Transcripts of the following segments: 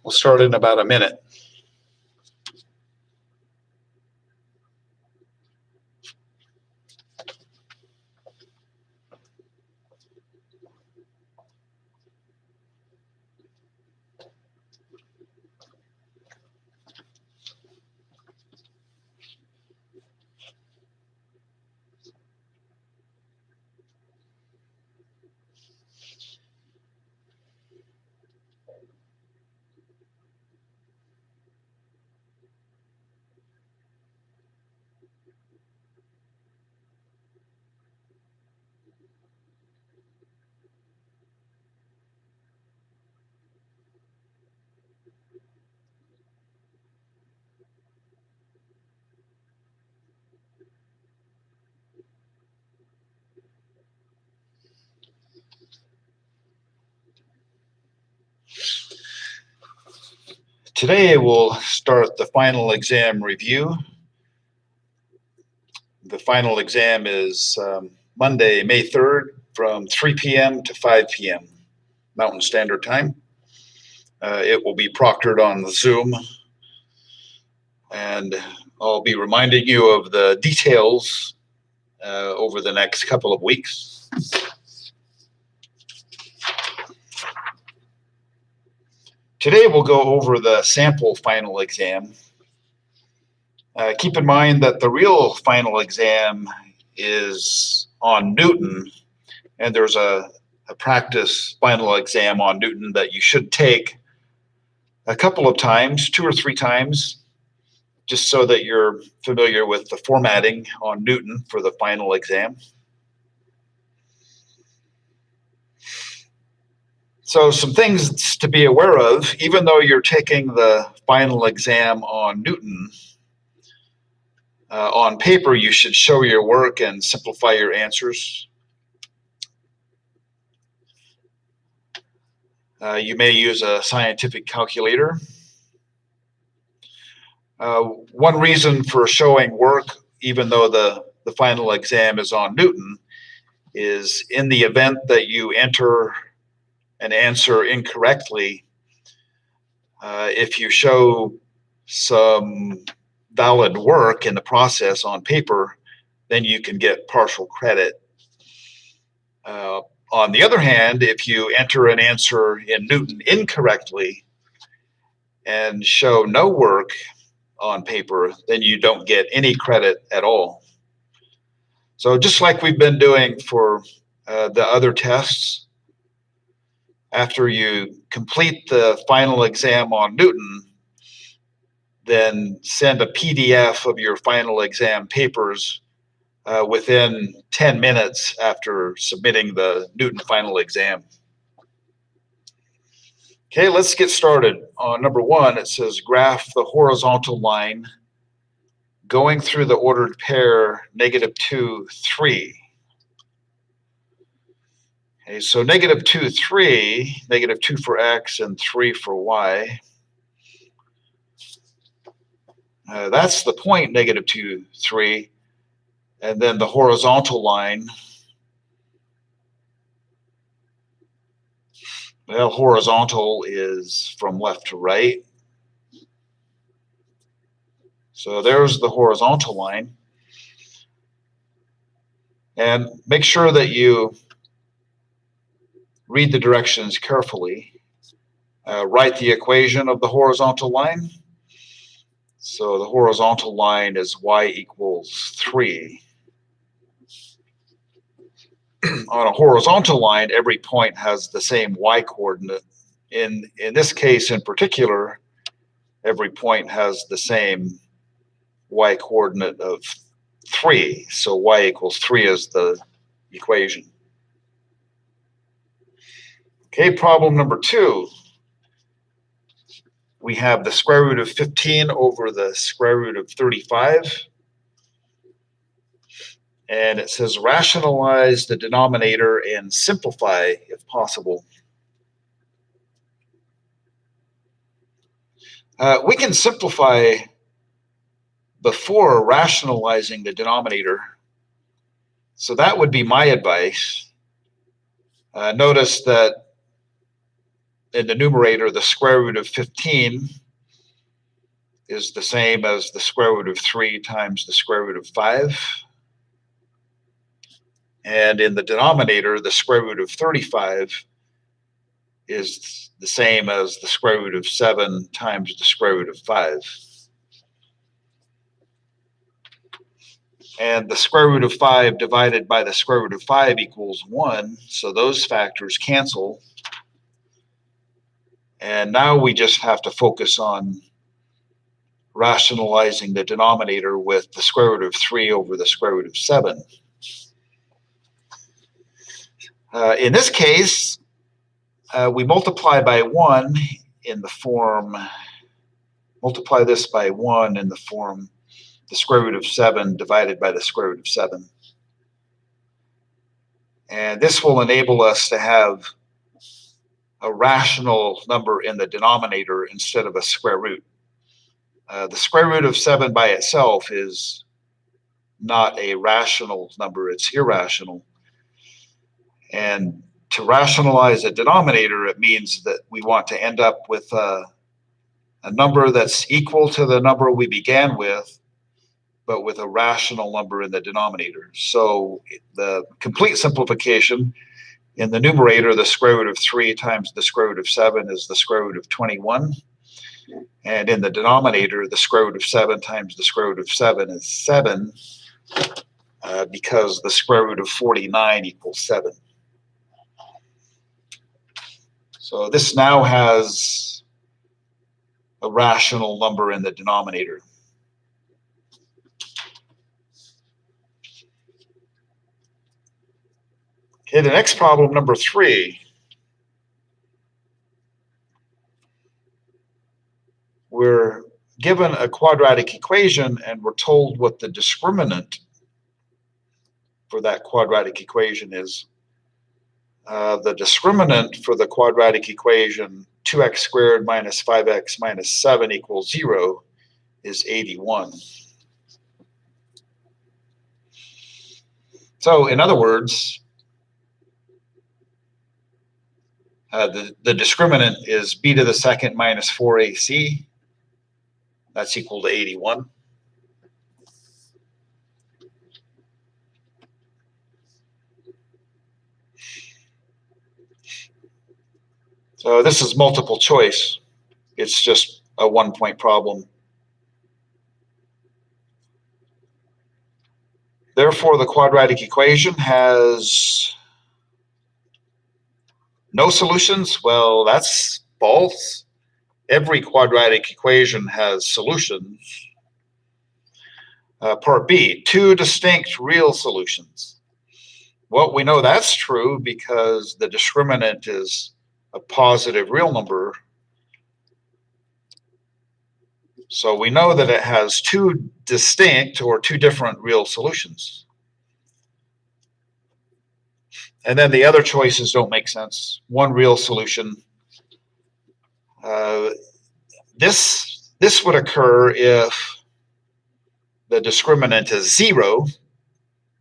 We'll start in about a minute. Today we'll start the final exam review. The final exam is Monday, May 3rd from 3 p.m. to 5 p.m. Mountain Standard Time. It will be proctored on Zoom, and I'll be reminding you of the details over the next couple of weeks. Today we'll go over the sample final exam. Keep in mind that the real final exam is on Newton, and there's a practice final exam on Newton that you should take a couple of times, 2 or 3 times, just so that you're familiar with the formatting on Newton for the final exam. So some things to be aware of, even though you're taking the final exam on Newton, on paper you should show your work and simplify your answers. You may use a scientific calculator. One reason for showing work, even though the final exam is on Newton, is in the event that you enter an answer incorrectly, if you show some valid work in the process on paper, then you can get partial credit. On the other hand, if you enter an answer in Newton incorrectly and show no work on paper, then you don't get any credit at all. So just like we've been doing for the other tests, after you complete the final exam on Newton, then send a PDF of your final exam papers within 10 minutes after submitting the Newton final exam. Okay, let's get started. On number 1, it says graph the horizontal line going through the ordered pair -2, 3. Okay, so -2, 3, -2 for x and 3 for y. That's the point, -2, 3. And then the horizontal line, well, horizontal is from left to right. So there's the horizontal line. And make sure that you read the directions carefully. Write the equation of the horizontal line. So the horizontal line is y equals 3. On a horizontal line, every point has the same y coordinate. In this case in particular, every point has the same y coordinate of 3. So y equals 3 is the equation. Okay, problem number 2. We have the square root of 15 over the square root of 35. And it says rationalize the denominator and simplify if possible. We can simplify before rationalizing the denominator. So that would be my advice. Notice that in the numerator, the square root of 15 is the same as the square root of 3 times the square root of 5. And in the denominator, the square root of 35 is the same as the square root of 7 times the square root of 5. And the square root of 5 divided by the square root of 5 equals 1. So those factors cancel. And now we just have to focus on rationalizing the denominator with the square root of 3 over the square root of 7. In this case, we multiply by 1 in the form, multiply this by 1 in the form the square root of 7 divided by the square root of 7. And this will enable us to have a rational number in the denominator instead of a square root. The square root of 7 by itself is not a rational number, it's irrational. And to rationalize a denominator, it means that we want to end up with a number that's equal to the number we began with, but with a rational number in the denominator. So the complete simplification, in the numerator, the square root of 3 times the square root of 7 is the square root of 21. And in the denominator, the square root of 7 times the square root of 7 is 7, because the square root of 49 equals 7. So this now has a rational number in the denominator. Okay, the next problem, number 3. We're given a quadratic equation and we're told what the discriminant for that quadratic equation is. The discriminant for the quadratic equation 2x squared minus 5x minus 7 equals 0 is 81. So in other words, the discriminant is b to the second minus 4ac. That's equal to 81. So this is multiple choice. It's just a one-point problem. Therefore, the quadratic equation has no solutions. Well, that's false. Every quadratic equation has solutions. Part B, 2 distinct real solutions. Well, we know that's true because the discriminant is a positive real number. So we know that it has 2 distinct or 2 different real solutions. And then the other choices don't make sense. One real solution. This would occur if the discriminant is 0,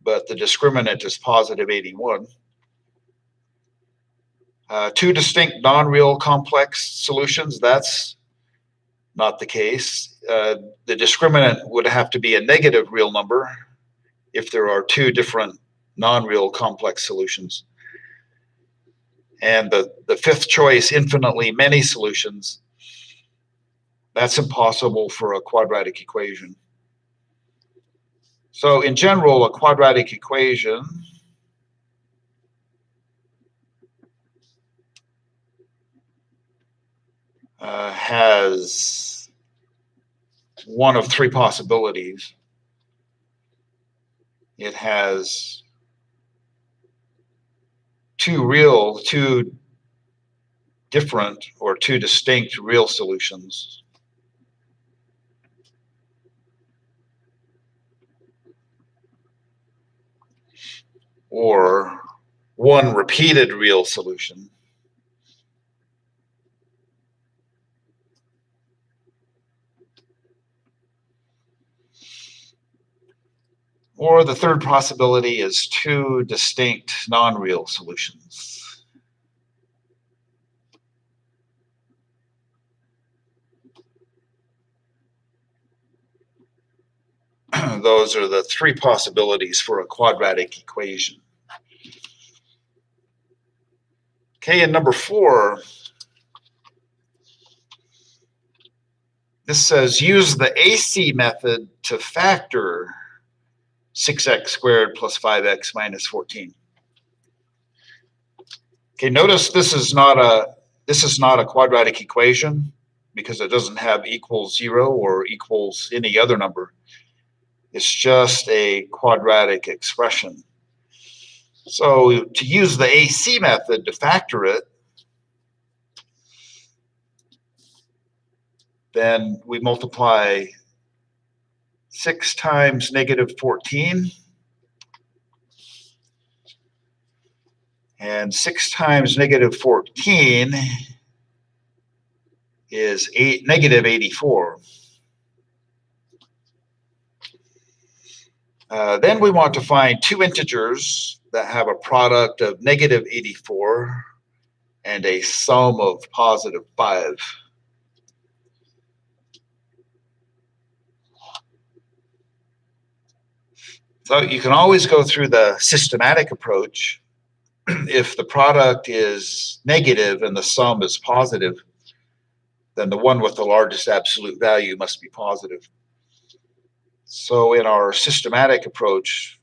but the discriminant is positive 81. 2 distinct non-real complex solutions, that's not the case. The discriminant would have to be a negative real number if there are 2 different non-real complex solutions. And the fifth choice, infinitely many solutions, that's impossible for a quadratic equation. So in general, a quadratic equation has one of 3 possibilities. It has 2 different or 2 distinct real solutions. Or 1 repeated real solution. Or the third possibility is 2 distinct non-real solutions. Those are the three possibilities for a quadratic equation. Okay, and number 4, this says use the AC method to factor 6x squared plus 5x minus 14. Okay, notice this is not a quadratic equation because it doesn't have equals 0 or equals any other number. It's just a quadratic expression. So to use the AC method to factor it, then we multiply 6 times negative 14, and 6 times negative 14 is negative 84. Then we want to find two integers that have a product of negative 84 and a sum of positive 5. So you can always go through the systematic approach. If the product is negative and the sum is positive, then the one with the largest absolute value must be positive. So in our systematic approach,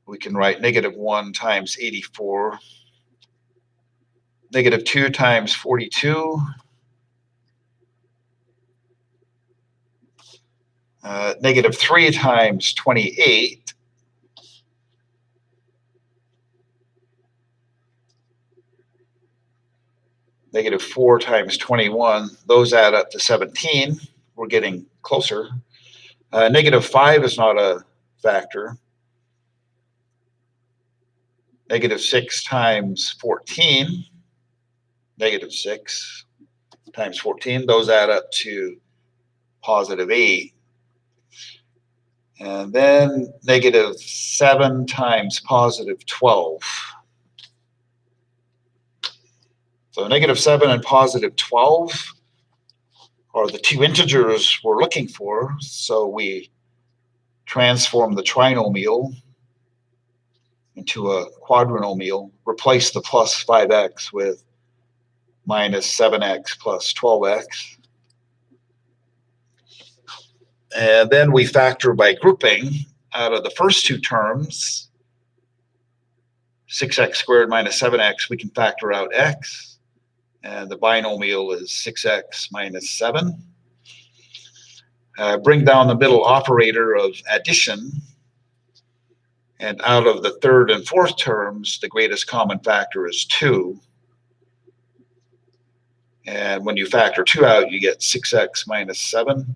we can write negative 1 times 84, negative 2 times 42, negative 3 times 28, negative 4 times 21. Those add up to 17. We're getting closer. Negative 5 is not a factor. Negative 6 times 14, negative 6 times 14, those add up to positive 8. And then negative 7 times positive 12. So negative 7 and positive 12 are the two integers we're looking for. So we transform the trinomial into a quadrinomial, replace the plus 5x with minus 7x plus 12x. And then we factor by grouping. Out of the first two terms, 6x squared minus 7x, we can factor out x. And the binomial is 6x minus 7. Bring down the middle operator of addition. And out of the third and fourth terms, the greatest common factor is 2. And when you factor 2 out, you get 6x minus 7.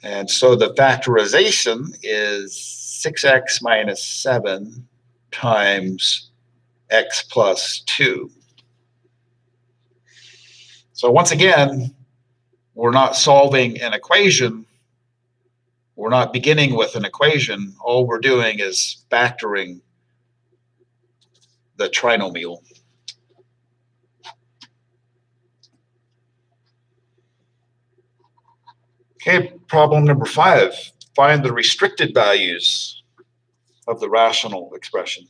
And so the factorization is 6x minus 7 times x plus 2. So once again, we're not solving an equation. We're not beginning with an equation. All we're doing is factoring the trinomial. Okay, problem number 5. Find the restricted values of the rational expression.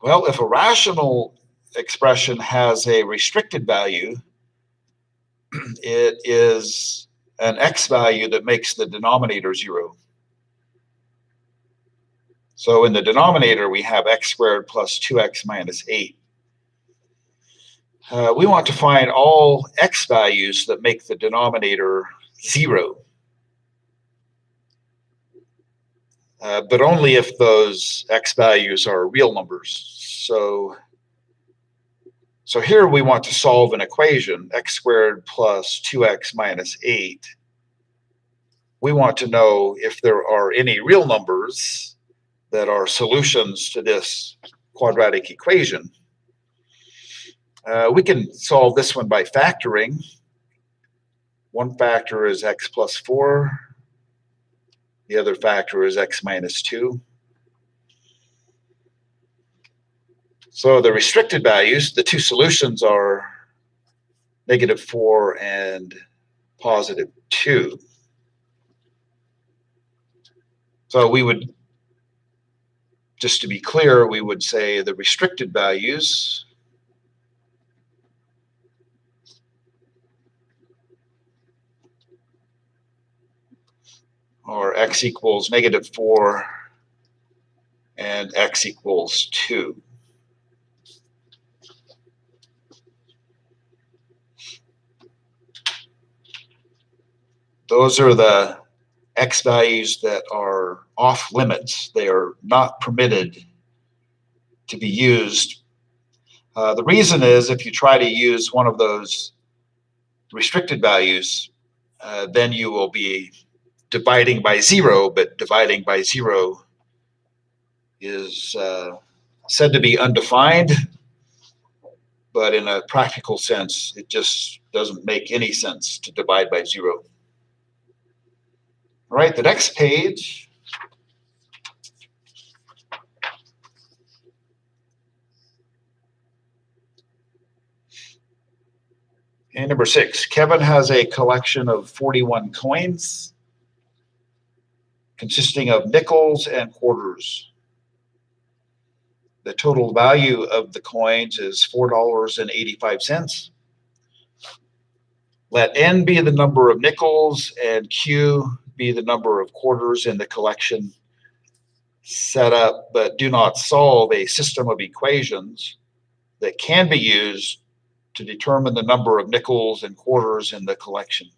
Well, if a rational expression has a restricted value, it is an x value that makes the denominator 0. So in the denominator, we have x squared plus 2x minus 8. We want to find all x values that make the denominator 0. But only if those x values are real numbers. So here we want to solve an equation, x squared plus 2x minus 8. We want to know if there are any real numbers that are solutions to this quadratic equation. We can solve this one by factoring. One factor is x plus 4. The other factor is x minus 2. So the restricted values, the two solutions are -4 and +2. So we would, just to be clear, we would say the restricted values are x equals -4 and x equals 2. Those are the x values that are off limits. They are not permitted to be used. The reason is if you try to use one of those restricted values, then you will be dividing by 0, but dividing by 0 is said to be undefined, but in a practical sense, it just doesn't make any sense to divide by 0. All right, the next page. And number 6, Kevin has a collection of 41 coins consisting of nickels and quarters. The total value of the coins is $4.85. Let N be the number of nickels and Q be the number of quarters in the collection. Set up, but do not solve a system of equations that can be used to determine the number of nickels and quarters in the collection.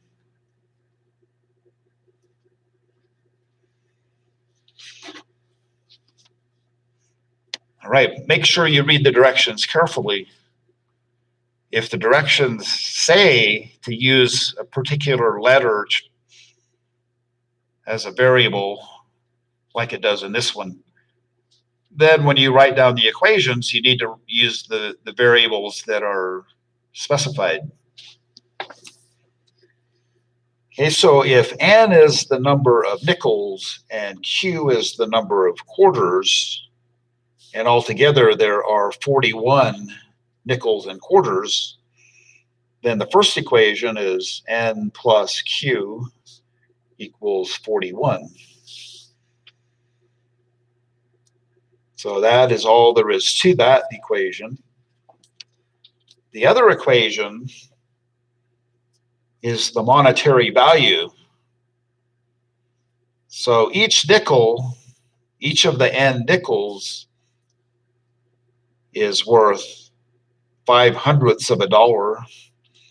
All right, make sure you read the directions carefully. If the directions say to use a particular letter as a variable, like it does in this one, then when you write down the equations, you need to use the variables that are specified. Okay, so if N is the number of nickels and Q is the number of quarters, and altogether there are 41 nickels and quarters, then the first equation is N plus Q equals 41. So that is all there is to that equation. The other equation is the monetary value. So each nickel, each of the N nickels is worth 5/100ths of a dollar.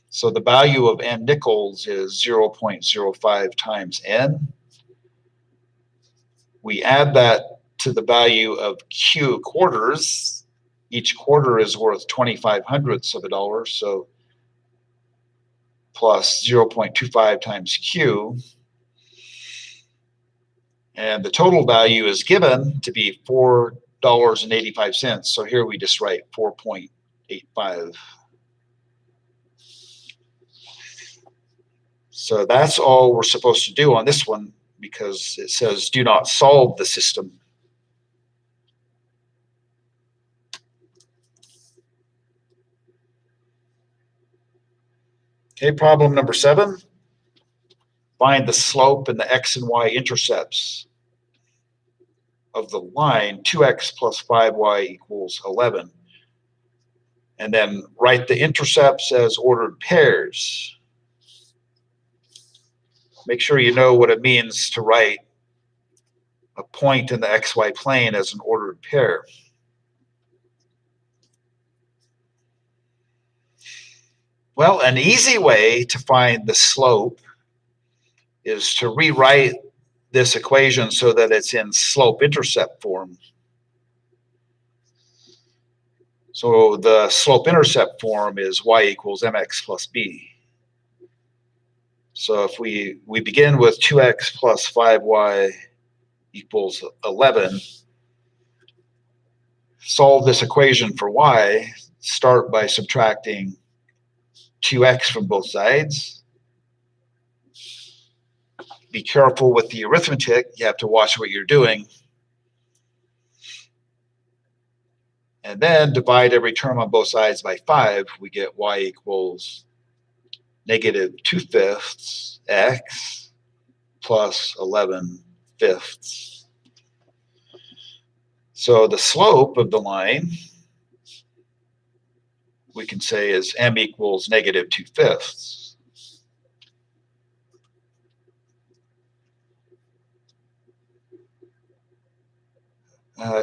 So the value of N nickels is 0.05 times N. We add that to the value of Q quarters. Each quarter is worth 25/100ths of a dollar, so plus 0.25 times Q. And the total value is given to be $4.85. So here we just write 4.85. So that's all we're supposed to do on this one, because it says do not solve the system. Okay, problem number 7. Find the slope and the x and y intercepts of the line 2x plus 5y equals 11. And then write the intercepts as ordered pairs. Make sure you know what it means to write a point in the xy plane as an ordered pair. Well, an easy way to find the slope is to rewrite this equation so that it's in slope-intercept form. So the slope-intercept form is y equals mx plus b. So if we begin with 2x plus 5y equals 11, solve this equation for y, start by subtracting 2x from both sides. Be careful with the arithmetic. You have to watch what you're doing. And then divide every term on both sides by 5, we get y equals negative 2/5 x plus 11/5. So the slope of the line, we can say, is m equals negative 2/5.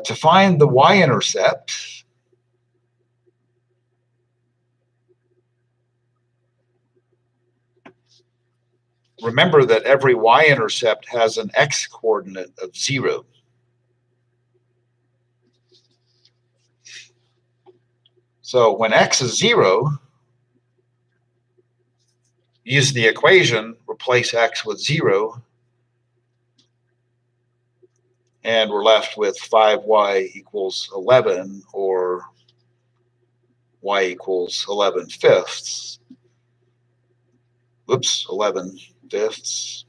To find the y-intercept, remember that every y-intercept has an x-coordinate of 0. So when x is 0, use the equation, replace x with 0, and we're left with 5y equals 11, or y equals 11/5. Oops, 11/5.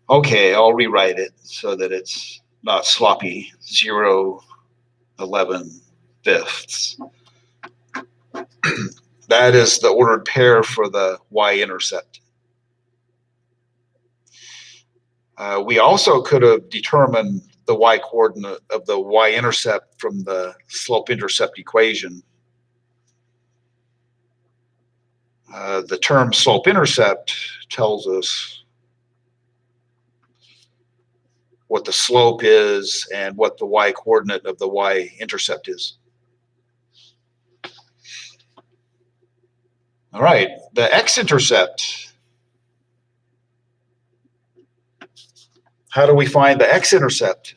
Okay, I'll rewrite it so that it's not sloppy. 0, 11/5. That is the ordered pair for the y-intercept. We also could have determined the y-coordinate of the y-intercept from the slope-intercept equation. The term slope-intercept tells us what the slope is and what the y-coordinate of the y-intercept is. All right, the x-intercept. How do we find the x-intercept?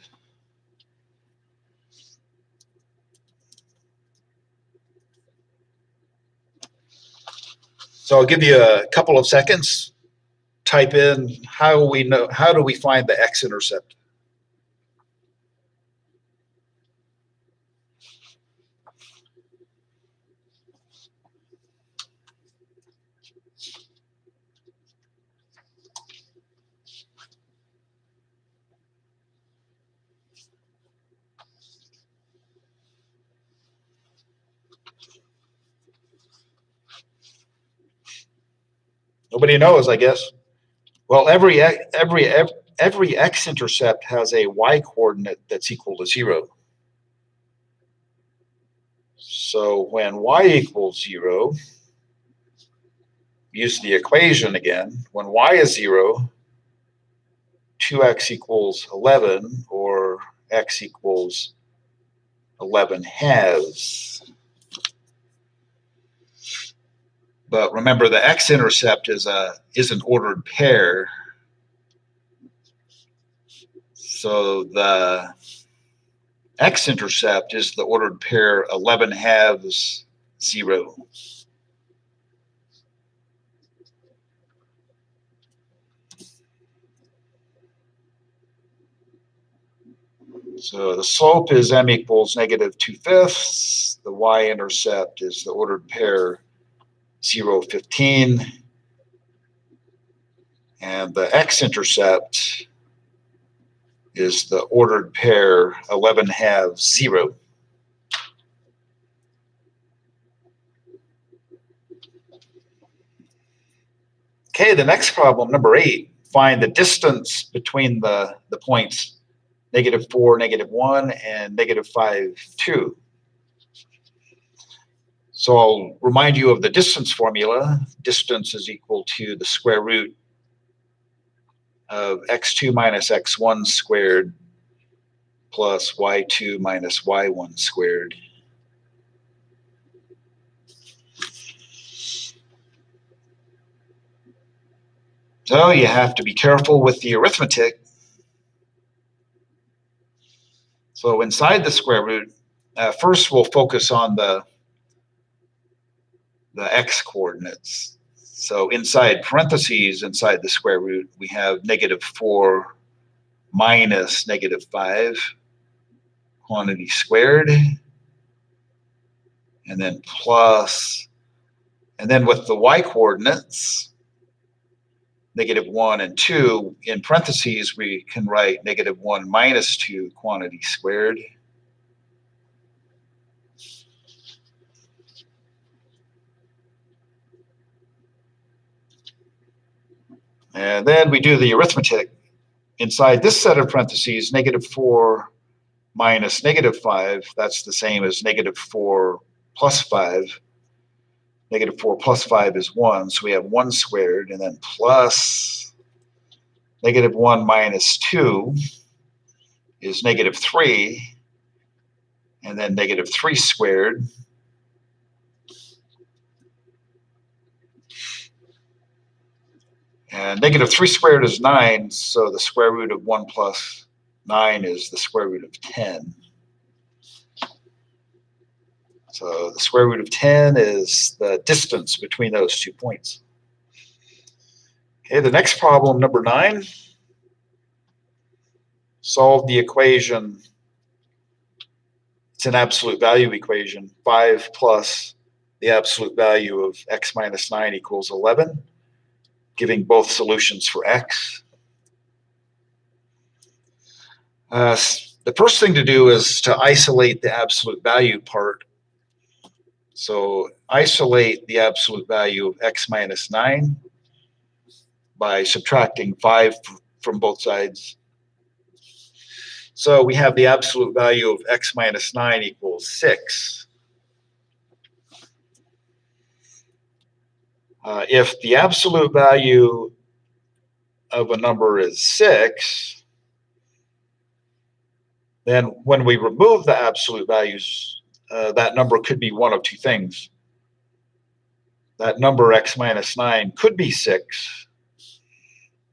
So I'll give you a couple of seconds. Type in how do we find the x-intercept? Nobody knows, I guess. Well, every x-intercept has a y-coordinate that's equal to 0. So when y equals 0, use the equation again. When y is 0, 2x equals 11, or x equals 11/2. But remember, the x-intercept is an ordered pair. So the x-intercept is the ordered pair 11/2, 0. So the slope is m equals negative 2/5. The y-intercept is the ordered pair 0, 15. And the x-intercept is the ordered pair 11/2, 0. Okay, the next problem, number 8. Find the distance between the points -4, -1, and -5, 2. So I'll remind you of the distance formula. Distance is equal to the square root of x2 minus x1 squared plus y2 minus y1 squared. So you have to be careful with the arithmetic. So inside the square root, first we'll focus on the x coordinates. So inside parentheses, inside the square root, we have -4 minus -5 quantity squared, and then plus, and then with the y coordinates, -1 and 2. In parentheses, we can write -1 minus 2 quantity squared. And then we do the arithmetic. Inside this set of parentheses, -4 minus -5, that's the same as -4 plus 5. -4 plus 5 is 1, so we have 1 squared, and then plus -1 minus 2 is -3, and then -3 squared. And -3 squared is 9, so the square root of 1 plus 9 is the square root of 10. So the square root of 10 is the distance between those 2 points. Okay, the next problem, number 9. Solve the equation. It's an absolute value equation. 5 plus the absolute value of x minus 9 equals 11, giving both solutions for x. The first thing to do is to isolate the absolute value part. So isolate the absolute value of x minus 9 by subtracting 5 from both sides. So we have the absolute value of x minus 9 equals 6. If the absolute value of a number is 6, then when we remove the absolute values, that number could be one of two things. That number x minus 9 could be 6.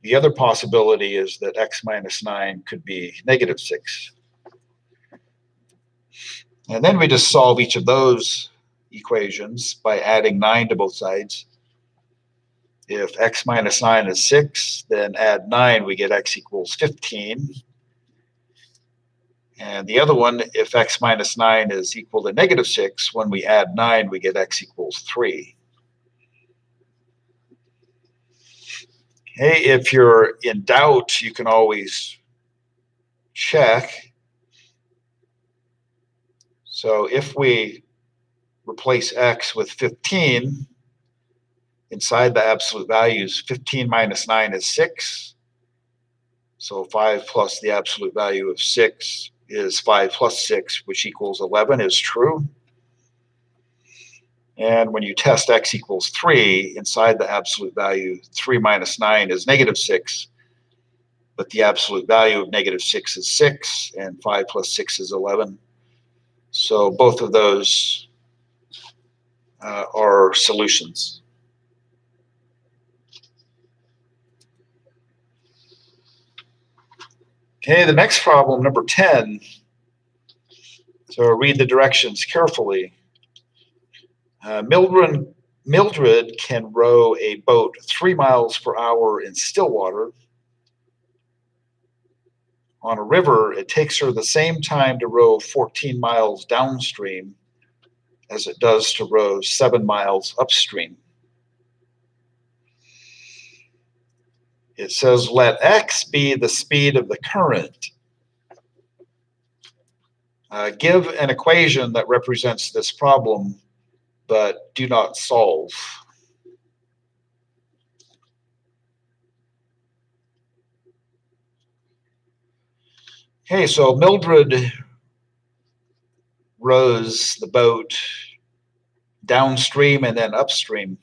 The other possibility is that x minus 9 could be -6. And then we just solve each of those equations by adding 9 to both sides. If x minus 9 is 6, then add 9, we get x equals 15. And the other one, if x minus 9 is equal to -6, when we add 9, we get x equals 3. Okay, if you're in doubt, you can always check. So if we replace x with 15, inside the absolute values, 15 minus 9 is 6. So 5 plus the absolute value of 6 is 5 plus 6, which equals 11, is true. And when you test x equals 3, inside the absolute value, 3 minus 9 is -6. But the absolute value of -6 is 6, and 5 plus 6 is 11. So both of those are solutions. Okay, the next problem, number 10. So read the directions carefully. Mildred can row a boat 3 miles per hour in still water. On a river, it takes her the same time to row 14 miles downstream as it does to row 7 miles upstream. It says, let x be the speed of the current. Give an equation that represents this problem, but do not solve. Okay, so Mildred rows the boat downstream and then upstream.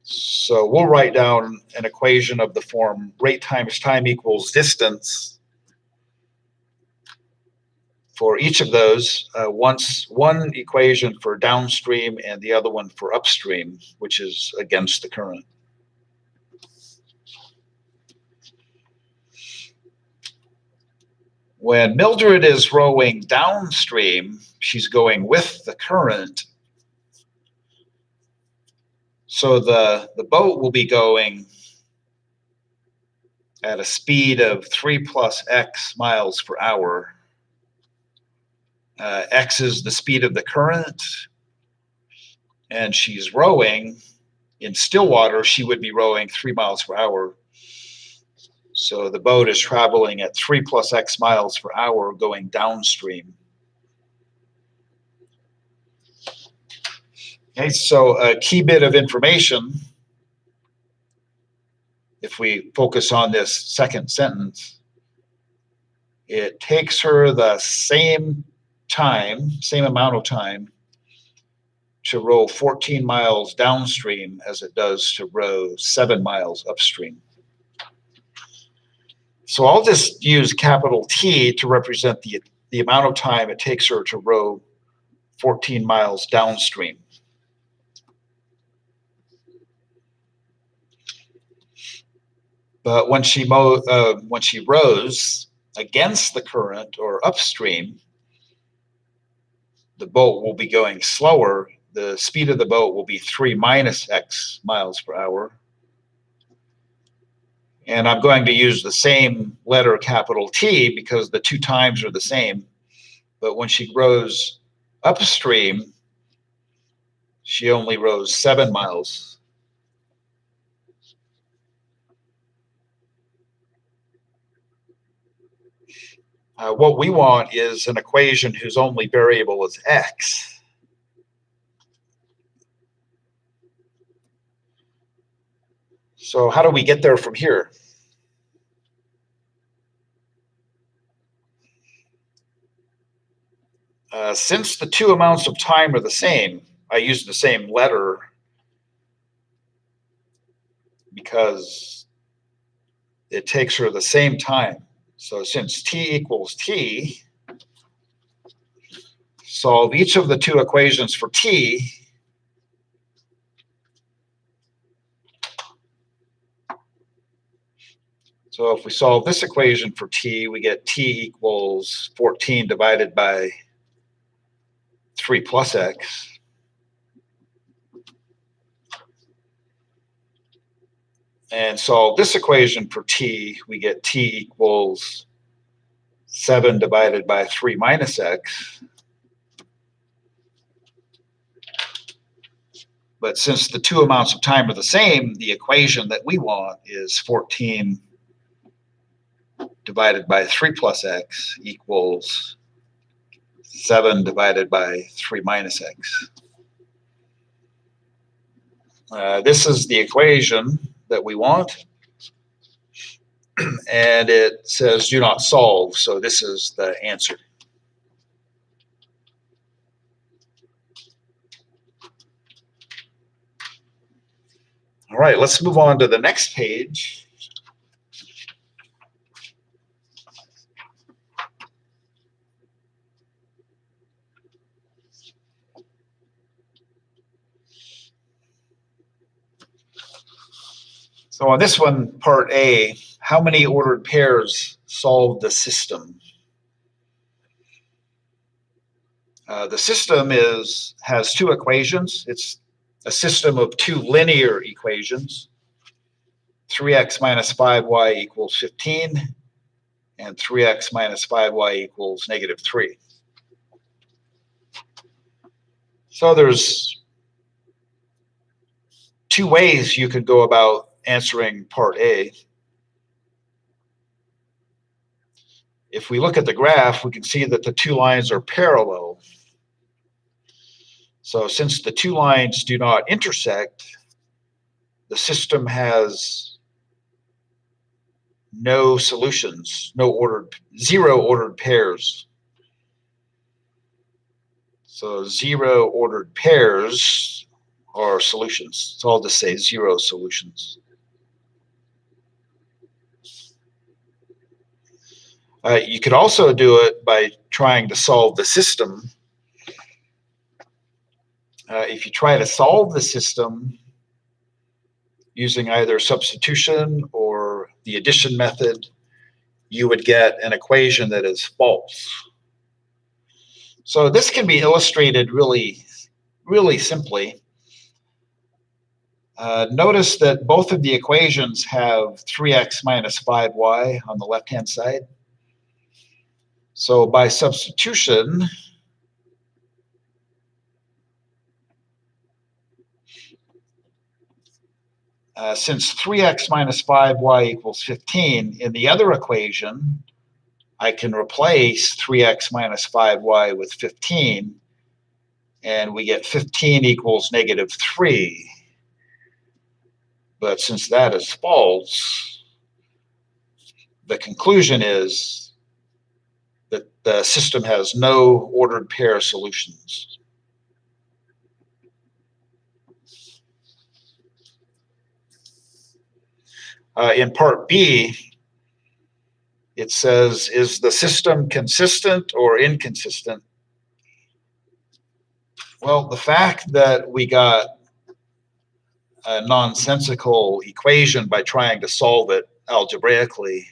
So we'll write down an equation of the form rate times time equals distance for each of those. One equation for downstream and the other one for upstream, which is against the current. When Mildred is rowing downstream, she's going with the current. So the boat will be going at a speed of 3 plus x miles per hour. X is the speed of the current, and she's rowing. In still water, she would be rowing 3 miles per hour. So the boat is traveling at 3 plus X miles per hour going downstream. Okay, so a key bit of information, if we focus on this second sentence, it takes her the same amount of time to row 14 miles downstream as it does to row 7 miles upstream. So I'll just use capital T to represent the amount of time it takes her to row 14 miles downstream. But when she rows against the current or upstream, the boat will be going slower. The speed of the boat will be 3 minus X miles per hour. And I'm going to use the same letter, capital T, because the two times are the same. But when she rows upstream, she only rows 7 miles. What we want is an equation whose only variable is X. So how do we get there from here? Since the two amounts of time are the same, I use the same letter because it takes her the same time. So since T equals T, solve each of the two equations for T. So if we solve this equation for T, we get T equals 14 divided by 3 plus X. And solve this equation for T, we get T equals 7 divided by 3 minus X. But since the two amounts of time are the same, the equation that we want is 14 divided by 3 plus X equals 7 divided by 3 minus X. This is the equation that we want. And it says do not solve, so this is the answer. All right, let's move on to the next page. So on this one, part A, how many ordered pairs solve the system? The system has two equations. It's a system of two linear equations, 3x minus 5y equals 15, and 3x minus 5y equals negative 3. So there's two ways you could go about answering part A. If we look at the graph, we can see that the two lines are parallel. So since the two lines do not intersect, the system has no solutions, zero ordered pairs. So 0 ordered pairs are solutions. So I'll just say 0 solutions. You could also do it by trying to solve the system. If you try to solve the system using either substitution or the addition method, you would get an equation that is false. So this can be illustrated really, really simply. Notice that both of the equations have 3x minus 5y on the left-hand side. So by substitution, Since 3x minus 5y equals 15, in the other equation, I can replace 3x minus 5y with 15, and we get 15 equals negative 3. But since that is false, the conclusion is that the system has no ordered pair solutions. In part B, it says, is the system consistent or inconsistent? Well, the fact that we got a nonsensical equation by trying to solve it algebraically,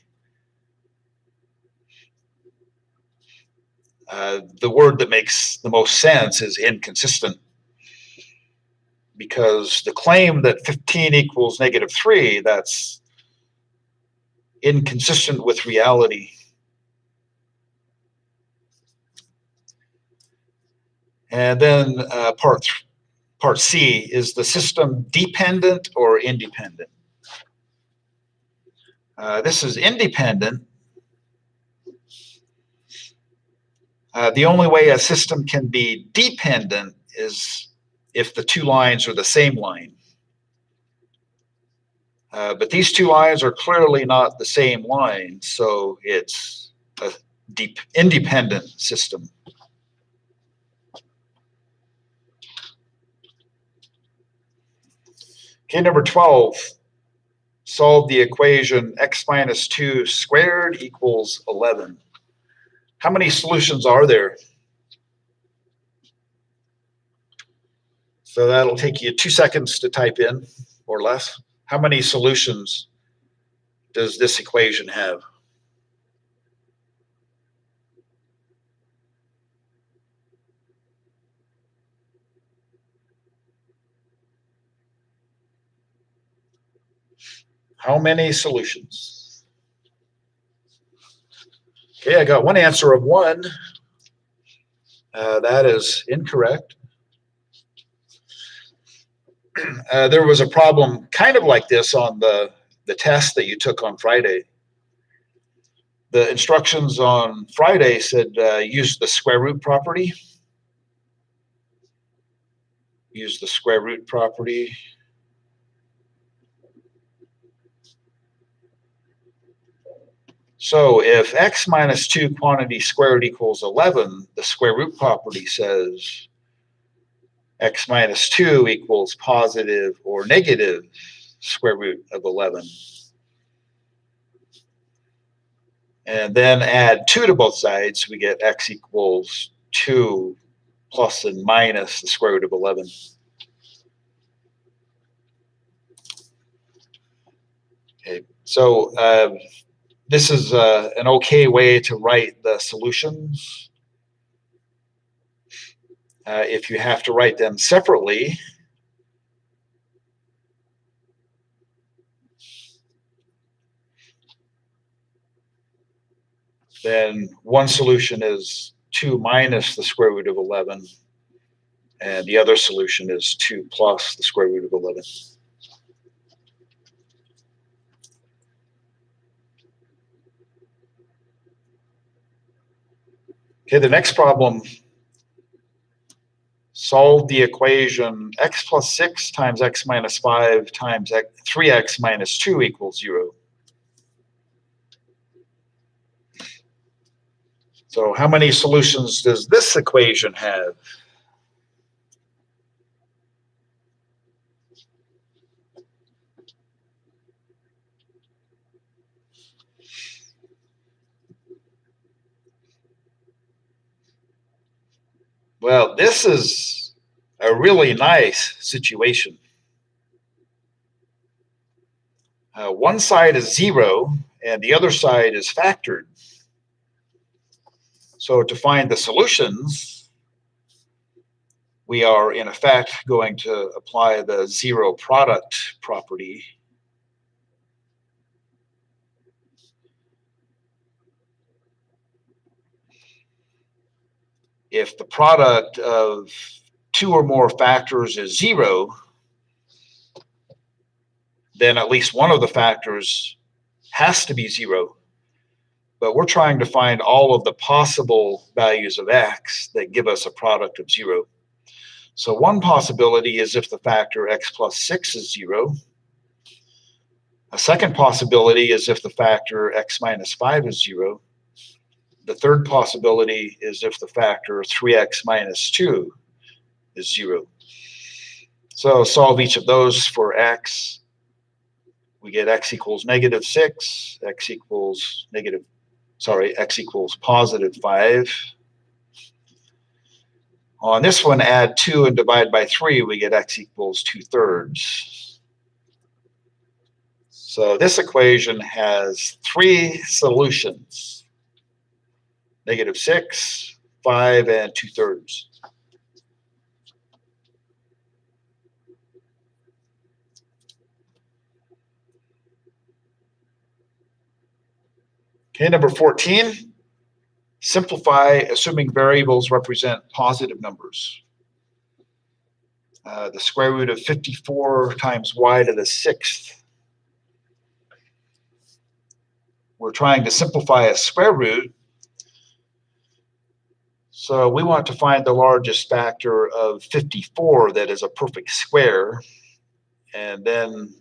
the word that makes the most sense is inconsistent, because the claim that 15 equals negative 3, that's inconsistent with reality. And then part C, is the system dependent or independent? This is independent. The only way a system can be dependent is if the two lines are the same line. But these two lines are clearly not the same line, so it's a independent system. Okay, number 12, solve the equation x minus 2 squared equals 11. How many solutions are there? So that'll take you 2 seconds to type in, or less. How many solutions does this equation have? How many solutions? Okay, I got one answer of 1. That is incorrect. There was a problem kind of like this on the test that you took on Friday. The instructions on Friday said use the square root property. Use the square root property. So if x minus 2 quantity squared equals 11, the square root property says x minus 2 equals positive or negative square root of 11. And then add 2 to both sides, we get x equals 2 plus and minus the square root of 11. Okay, so this is an okay way to write the solutions. If you have to write them separately, then one solution is 2 minus the square root of 11, and the other solution is 2 plus the square root of 11. Okay, the next problem, solve the equation x plus 6 times x minus 5 times 3x minus 2 equals 0. So how many solutions does this equation have? Well, this is a really nice situation. One side is 0 and the other side is factored. So to find the solutions, we are in effect going to apply the zero product property. If the product of 2 or more factors is 0, then at least one of the factors has to be 0. But we're trying to find all of the possible values of x that give us a product of 0. So one possibility is if the factor x plus 6 is 0. A second possibility is if the factor x minus 5 is 0. The third possibility is if the factor 3x minus 2 is 0. So solve each of those for x. We get x equals negative 6, x equals positive 5. On this one, add 2 and divide by 3, we get x equals 2/3. So this equation has 3 solutions: negative 6, 5, and 2/3. Okay, number 14, simplify assuming variables represent positive numbers. The square root of 54 times y to the 6th. We're trying to simplify a square root, so we want to find the largest factor of 54 that is a perfect square, and then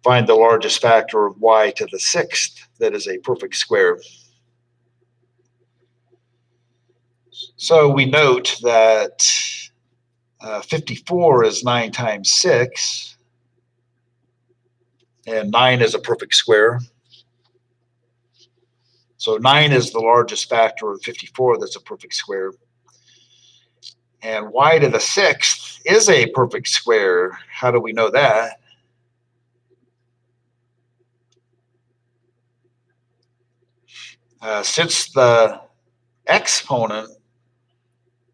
find the largest factor of y to the 6th that is a perfect square. So we note that 54 is 9 times 6, and 9 is a perfect square. So 9 is the largest factor of 54 that's a perfect square. And y to the 6th is a perfect square. How do we know that? Since the exponent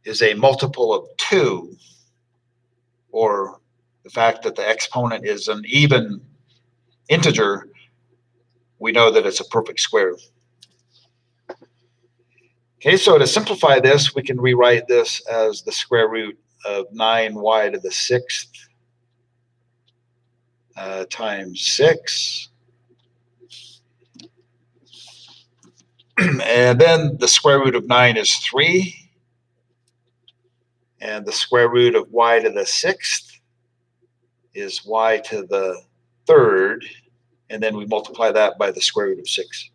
is a multiple of 2, or the fact that the exponent is an even integer, we know that it's a perfect square. Okay, so to simplify this, we can rewrite this as the square root of 9y to the 6th times 6. And then the square root of 9 is 3. And the square root of y to the 6th is y to the 3rd. And then we multiply that by the square root of 6.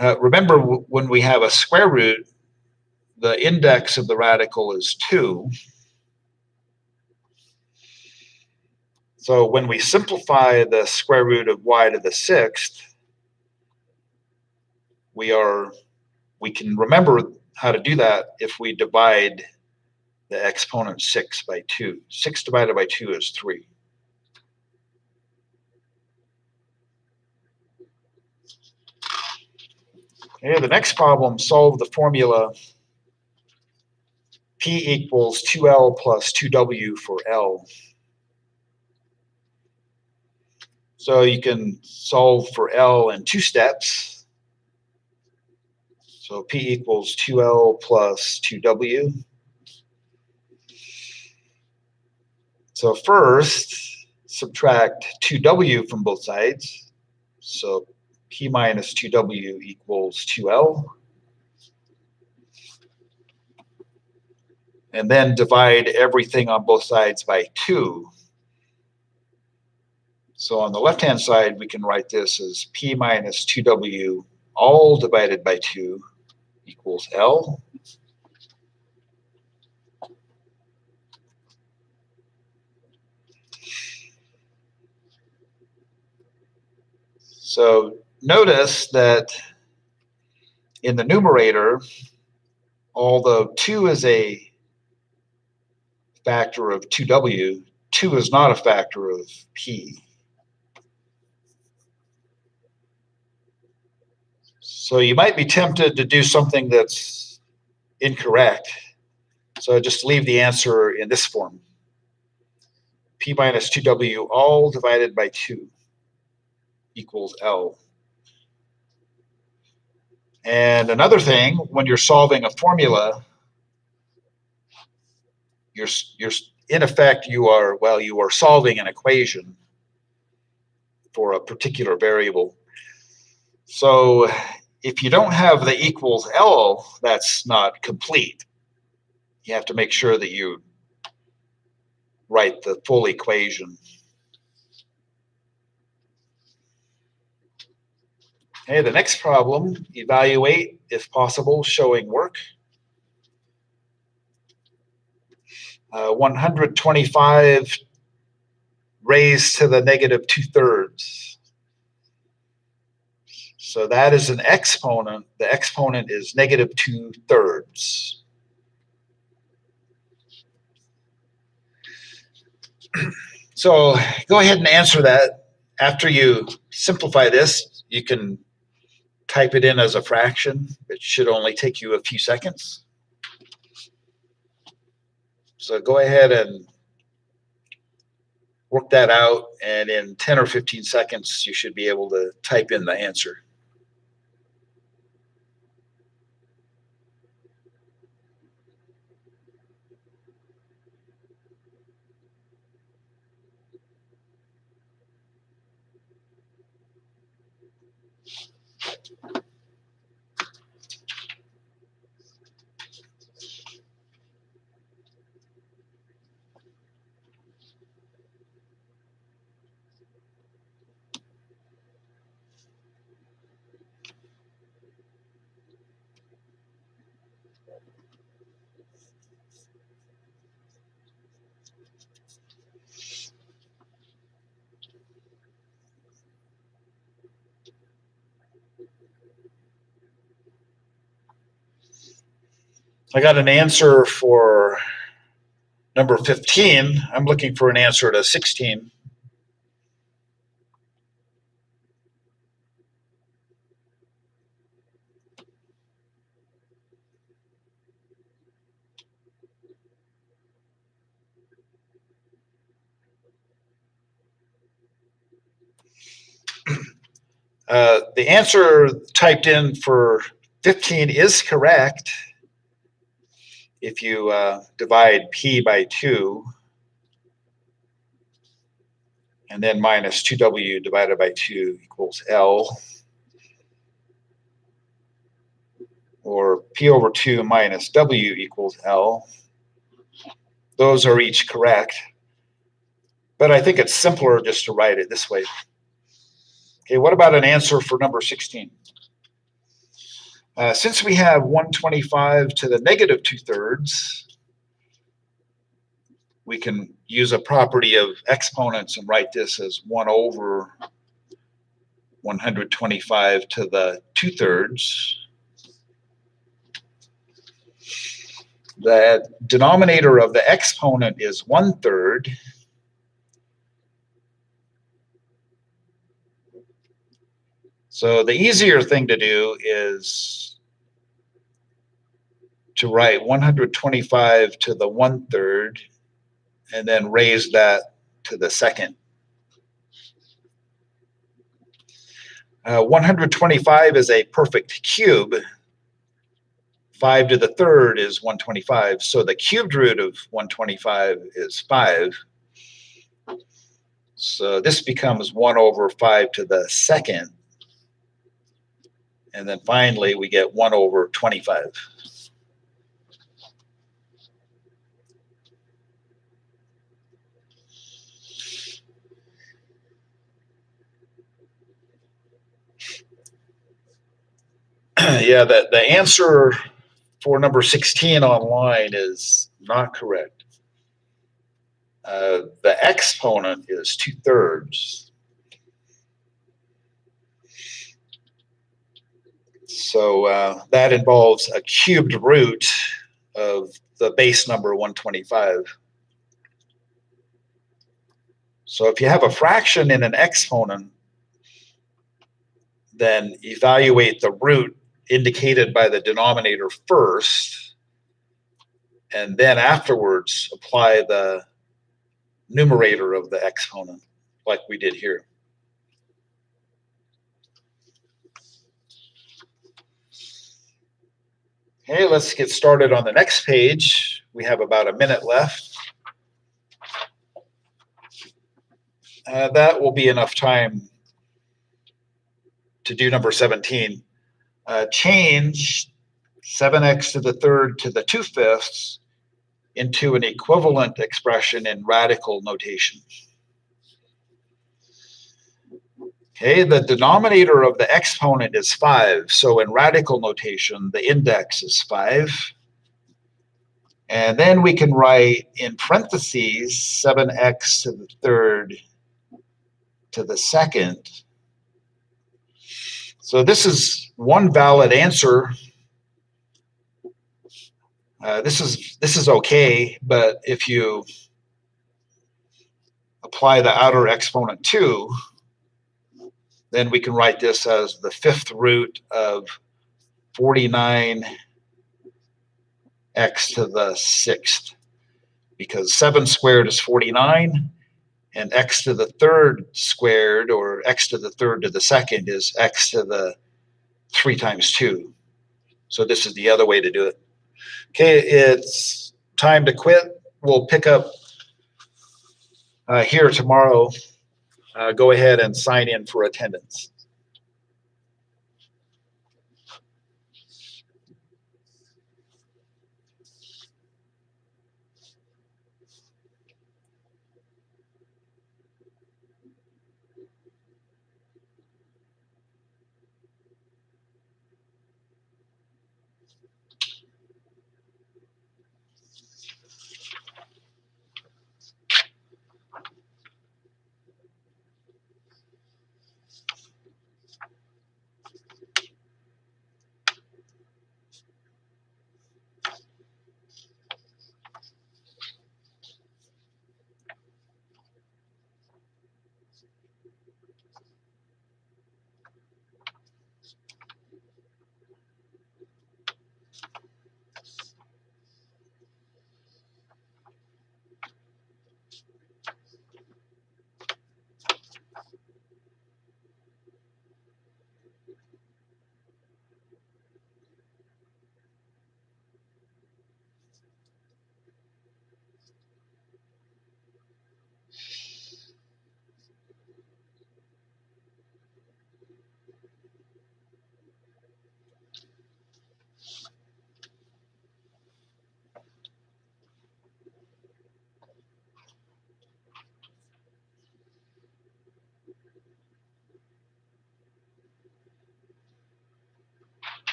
Remember, when we have a square root, the index of the radical is 2. So when we simplify the square root of y to the 6th, we can remember how to do that if we divide the exponent 6 by 2. 6 divided by 2 is 3. Okay, the next problem, solve the formula P equals 2L plus 2W for L. So you can solve for L in 2 steps. So P equals 2L plus 2W. So first, subtract 2W from both sides. So P minus 2W equals 2L. And then divide everything on both sides by 2. So on the left-hand side, we can write this as P minus 2W all divided by 2 equals L. So notice that in the numerator, although 2 is a factor of 2W, 2 is not a factor of P. So you might be tempted to do something that's incorrect. So just leave the answer in this form. P minus 2W all divided by 2 equals L. And another thing, when you're solving a formula, you're in effect, you are solving an equation for a particular variable. So if you don't have the equals L, that's not complete. You have to make sure that you write the full equation. Okay, the next problem, evaluate, if possible, showing work. 125 raised to the negative 2/3. So that is an exponent. The exponent is negative 2/3. So go ahead and answer that. After you simplify this, you can type it in as a fraction. It should only take you a few seconds. So go ahead and work that out, and in 10 or 15 seconds, you should be able to type in the answer. I got an answer for number 15. I'm looking for an answer to 16. The answer typed in for 15 is correct. If you divide P by 2, and then minus 2W divided by 2 equals L, or P over 2 minus W equals L. Those are each correct, but I think it's simpler just to write it this way. Okay, what about an answer for number 16? Since we have 125 to the negative 2/3, we can use a property of exponents and write this as 1 over 125 to the 2/3. The denominator of the exponent is 1/3. So the easier thing to do is to write 125 to the 1/3 and then raise that to the second. 125 is a perfect cube. 5 to the 3rd is 125. So the cubed root of 125 is 5. So this becomes 1 over 5 to the 2nd. And then finally, we get 1 over 25. Yeah, the answer for number 16 online is not correct. The exponent is 2/3. So that involves a cubed root of the base number 125. So if you have a fraction in an exponent, then evaluate the root indicated by the denominator first, and then afterwards apply the numerator of the exponent like we did here. Okay, let's get started on the next page. We have about a minute left. That will be enough time to do number 17. Change 7x to the third to the 2/5 into an equivalent expression in radical notation. Okay, the denominator of the exponent is 5. So in radical notation, the index is 5. And then we can write in parentheses 7x to the third to the second. So this is one valid answer. This is okay, but if you apply the outer exponent 2, then we can write this as the 5th root of 49x to the 6th, because 7 squared is 49, and x to the third squared, or x to the third to the second, is x to the 3 times 2. So this is the other way to do it. Okay, it's time to quit. We'll pick up here tomorrow. Go ahead and sign in for attendance.